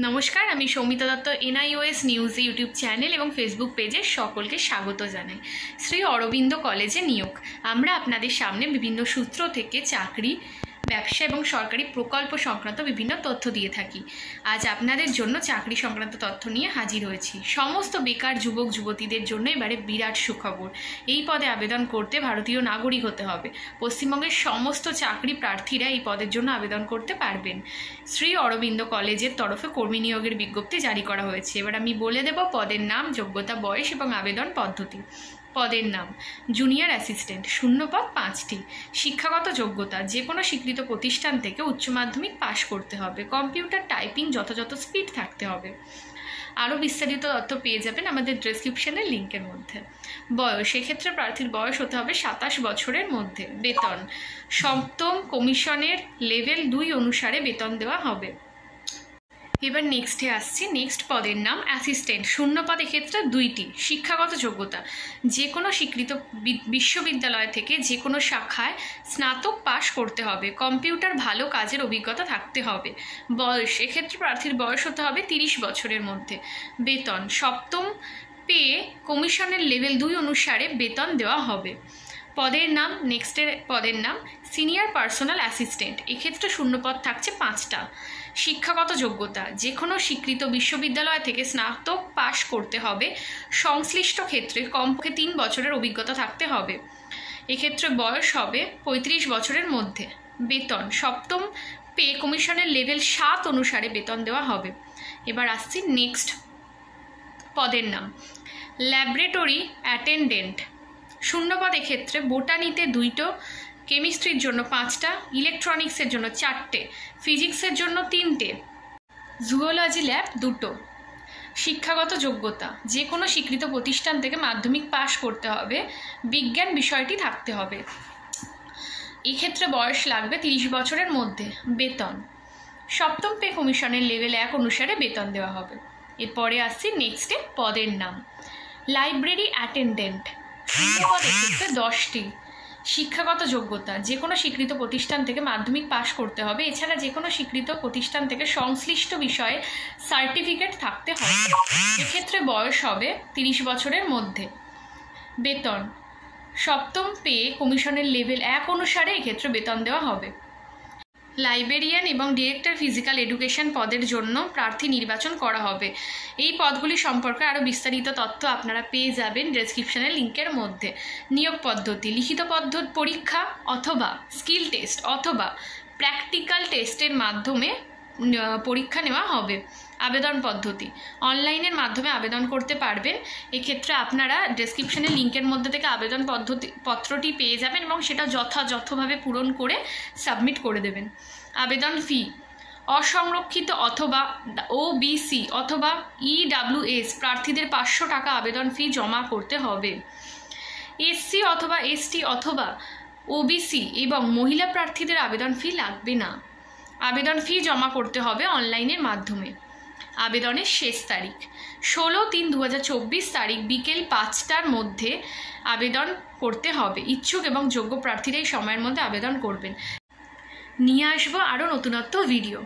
নমস্কার, আমি Soumita Dutta NIOS news YouTube channel এবং ফেসবুক পেজে সকলকে স্বাগত জানাই। শ্রী অরবিন্দ কলেজে নিয়োগ। আমরা আপনাদের সামনে বিভিন্ন সূত্র থেকে চাকরি, ব্যবসা এবং সরকারি প্রকল্প সংক্রান্ত বিভিন্ন তথ্য দিয়ে থাকি। আজ আপনাদের জন্য চাকরি সংক্রান্ত তথ্য নিয়ে হাজির হয়েছি। সমস্ত বেকার যুবক যুবতীদের জন্য এবারে বিরাট সুখবর। এই পদে আবেদন করতে ভারতীয় নাগরিক হতে হবে। পশ্চিমবঙ্গের সমস্ত চাকরি প্রার্থীরা এই পদের জন্য আবেদন করতে পারবেন। শ্রী অরবিন্দ কলেজের তরফে কর্মী নিয়োগের বিজ্ঞপ্তি জারি করা হয়েছে। এবার আমি বলে দেব পদের নাম, যোগ্যতা, বয়স এবং আবেদন পদ্ধতি। পদের নাম জুনিয়র অ্যাসিস্ট্যান্ট, শূন্যপদ 5টি। শিক্ষাগত যোগ্যতা যে কোনো স্বীকৃত প্রতিষ্ঠান থেকে উচ্চ মাধ্যমিক পাশ করতে হবে। কম্পিউটার টাইপিং যথাযথ স্পিড থাকতে হবে। আরও বিস্তারিত তথ্য পেয়ে যাবেন আমাদের ডেসক্রিপশনের লিঙ্কের মধ্যে। বয়স, এক্ষেত্রে প্রার্থীর বয়স হতে হবে 27 বছরের মধ্যে। বেতন সপ্তম কমিশনের লেভেল 2 অনুসারে বেতন দেওয়া হবে। এবার নেক্সটে আসছি। নেক্সট পদের নাম অ্যাসিস্ট্যান্ট, শূন্যপদ এক্ষেত্রে 2টি। শিক্ষাগত যোগ্যতা যে কোনো স্বীকৃত বিশ্ববিদ্যালয় থেকে যে কোনো শাখায় স্নাতক পাশ করতে হবে। কম্পিউটার ভালো কাজের অভিজ্ঞতা থাকতে হবে। বয়স, এক্ষেত্রে প্রার্থীর বয়স হতে হবে 30 বছরের মধ্যে। বেতন সপ্তম পে কমিশনের লেভেল 2 অনুসারে বেতন দেওয়া হবে। পদের নাম, নেক্সটের পদের নাম সিনিয়র পার্সোনাল অ্যাসিস্ট্যান্ট, এক্ষেত্রে শূন্যপদ থাকছে 5টা। শিক্ষাগত যোগ্যতা যে কোনো স্বীকৃত বিশ্ববিদ্যালয় থেকে স্নাতক পাশ করতে হবে। সংশ্লিষ্ট ক্ষেত্রে কমপক্ষে 3 বছরের অভিজ্ঞতা থাকতে হবে। এক্ষেত্রে বয়স হবে 35 বছরের মধ্যে। বেতন সপ্তম পে কমিশনের লেভেল 7 অনুসারে বেতন দেওয়া হবে। এবার আসছি নেক্সট পদের নাম ল্যাবরেটরি অ্যাটেন্ডেন্ট, শূন্যপদ এক্ষেত্রে বোটানিতে 2টো, কেমিস্ট্রির জন্য 5টা, ইলেকট্রনিক্সের জন্য 4টে, ফিজিক্সের জন্য 3টে, জুওলজি ল্যাব 2টো। শিক্ষাগত যোগ্যতা যে কোনো স্বীকৃত প্রতিষ্ঠান থেকে মাধ্যমিক পাশ করতে হবে। বিজ্ঞান বিষয়টি থাকতে হবে। এক্ষেত্রে বয়স লাগবে 30 বছরের মধ্যে। বেতন সপ্তম পে কমিশনের লেভেল 1 অনুসারে বেতন দেওয়া হবে। এরপরে আসছি নেক্সটে পদের নাম লাইব্রেরি অ্যাটেন্ডেন্ট, শূন্যপদ এক্ষেত্রে 10টি। শিক্ষাগত যোগ্যতা যে কোনো স্বীকৃত প্রতিষ্ঠান থেকে মাধ্যমিক পাশ করতে হবে। এছাড়া যে কোনো স্বীকৃত প্রতিষ্ঠান থেকে সংশ্লিষ্ট বিষয়ে সার্টিফিকেট থাকতে হবে। এক্ষেত্রে বয়স হবে 30 বছরের মধ্যে। বেতন সপ্তম পে কমিশনের লেভেল 1 অনুসারে এক্ষেত্রে বেতন দেওয়া হবে। লাইব্রেরিয়ান এবং ডিরেক্টর ফিজিক্যাল এডুকেশন পদের জন্য প্রার্থী নির্বাচন করা হবে। এই পদগুলি সম্পর্কে আরও বিস্তারিত তথ্য আপনারা পেয়ে যাবেন ডেসক্রিপশনের লিঙ্কের মধ্যে। নিয়োগ পদ্ধতি লিখিত পরীক্ষা অথবা স্কিল টেস্ট অথবা প্র্যাকটিক্যাল টেস্টের মাধ্যমে পরীক্ষা নেওয়া হবে। আবেদন পদ্ধতি অনলাইনের মাধ্যমে আবেদন করতে পারবেন। এক্ষেত্রে আপনারা ডেসক্রিপশনের লিঙ্কের মধ্যে থেকে আবেদন পত্রটি পেয়ে যাবেন এবং সেটা যথাযথভাবে পূরণ করে সাবমিট করে দেবেন। আবেদন ফি অসংরক্ষিত অথবা OBC অথবা EWS প্রার্থীদের 500 টাকা আবেদন ফি জমা করতে হবে। SC অথবা ST অথবা OBC এবং মহিলা প্রার্থীদের আবেদন ফি লাগবে না। আবেদন ফি জমা করতে হবে অনলাইনের মাধ্যমে। আবেদনের শেষ তারিখ 16/3/2024 তারিখ বিকেল 5টার মধ্যে আবেদন করতে হবে। ইচ্ছুক এবং যোগ্য প্রার্থীরা এই সময়ের মধ্যে আবেদন করবেন। নিয়ে আসবো আরও নতুনত্ব ভিডিও।